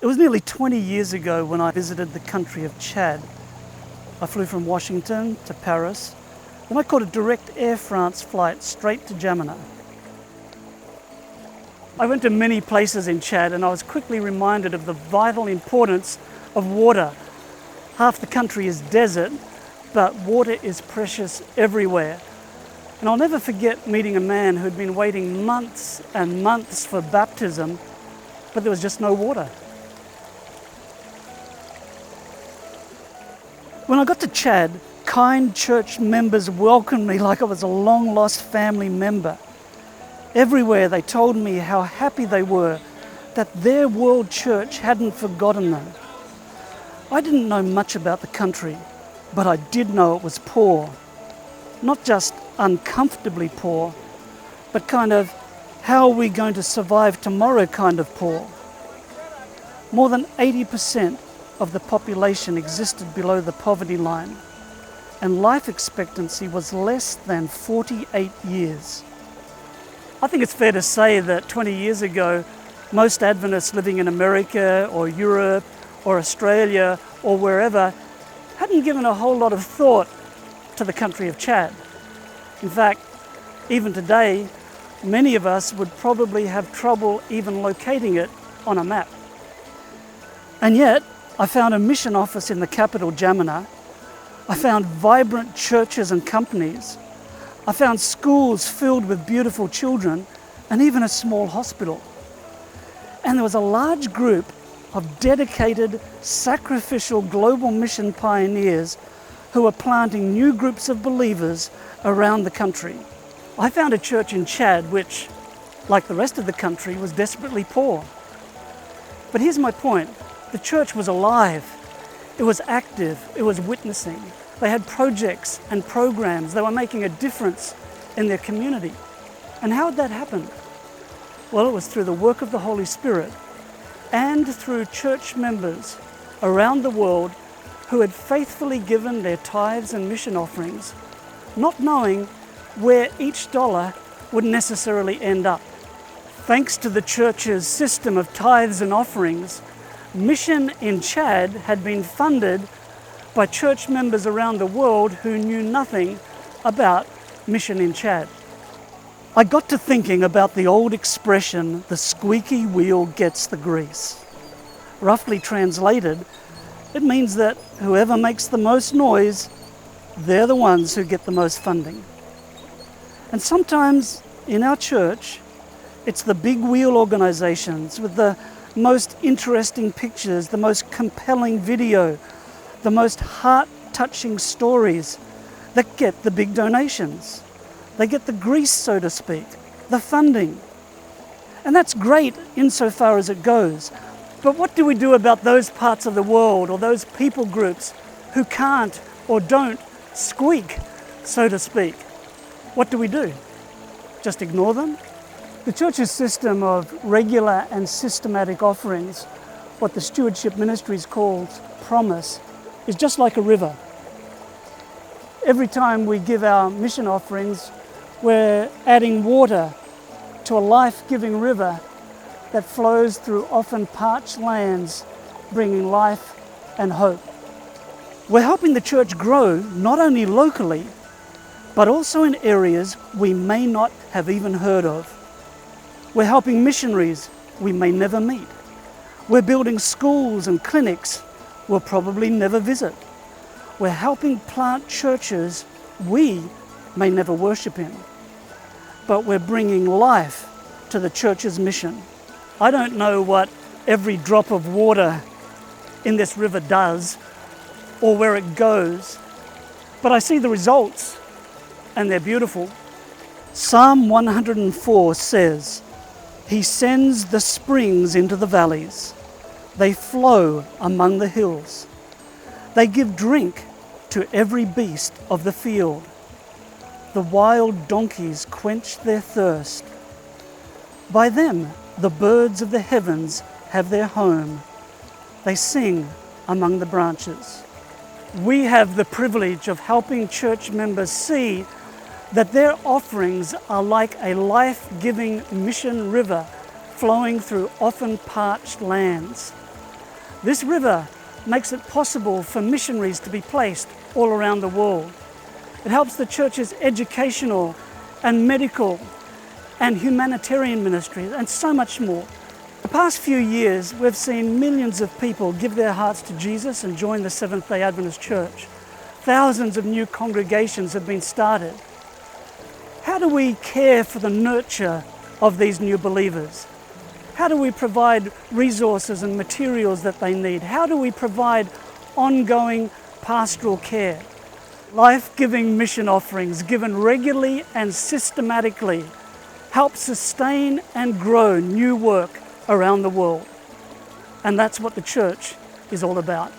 It was nearly 20 years ago when I visited the country of Chad. I flew from Washington to Paris, then I caught a direct Air France flight straight to Jamena. I went to many places in Chad and I was quickly reminded of the vital importance of water. Half the country is desert, but water is precious everywhere. And I'll never forget meeting a man who'd been waiting months and months for baptism, but there was just no water. When I got to Chad, kind church members welcomed me like I was a long-lost family member. Everywhere they told me how happy they were that their world church hadn't forgotten them. I didn't know much about the country, but I did know it was poor. Not just uncomfortably poor, but kind of how are we going to survive tomorrow kind of poor. More than 80% of the population existed below the poverty line, and life expectancy was less than 48 years. I think it's fair to say that 20 years ago, most Adventists living in America or Europe or Australia or wherever hadn't given a whole lot of thought to the country of Chad. In fact, even today, many of us would probably have trouble even locating it on a map. And yet, I found a mission office in the capital, Jamena. I found vibrant churches and companies. I found schools filled with beautiful children and even a small hospital. And there was a large group of dedicated, sacrificial global mission pioneers who were planting new groups of believers around the country. I found a church in Chad which, like the rest of the country, was desperately poor. But here's my point. The church was alive. It was active. It was witnessing. They had projects and programs. They were making a difference in their community. And how did that happen? Well, it was through the work of the Holy Spirit and through church members around the world who had faithfully given their tithes and mission offerings, not knowing where each dollar would necessarily end up. Thanks to the church's system of tithes and offerings, mission in Chad had been funded by church members around the world who knew nothing about mission in Chad. I got to thinking about the old expression, the squeaky wheel gets the grease. Roughly translated, it means that whoever makes the most noise, they're the ones who get the most funding. And sometimes in our church, it's the big wheel organizations with the most interesting pictures, the most compelling video, the most heart-touching stories that get the big donations. They get the grease, so to speak, the funding. And that's great insofar as it goes. But what do we do about those parts of the world or those people groups who can't or don't squeak, so to speak? What do? Just ignore them? The church's system of regular and systematic offerings, what the Stewardship Ministries calls Promise, is just like a river. Every time we give our mission offerings, we're adding water to a life-giving river that flows through often parched lands, bringing life and hope. We're helping the church grow not only locally, but also in areas we may not have even heard of. We're helping missionaries we may never meet. We're building schools and clinics we'll probably never visit. We're helping plant churches we may never worship in. But we're bringing life to the church's mission. I don't know what every drop of water in this river does or where it goes, but I see the results and they're beautiful. Psalm 104 says, "He sends the springs into the valleys. They flow among the hills. They give drink to every beast of the field. The wild donkeys quench their thirst. By them the birds of the heavens have their home. They sing among the branches." We have the privilege of helping church members see that their offerings are like a life-giving mission river flowing through often parched lands. This river makes it possible for missionaries to be placed all around the world. It helps the church's educational and medical and humanitarian ministries and so much more. The past few years, we've seen millions of people give their hearts to Jesus and join the Seventh-day Adventist Church. Thousands of new congregations have been started. How do we care for the nurture of these new believers? How do we provide resources and materials that they need? How do we provide ongoing pastoral care? Life-giving mission offerings given regularly and systematically help sustain and grow new work around the world. And that's what the church is all about.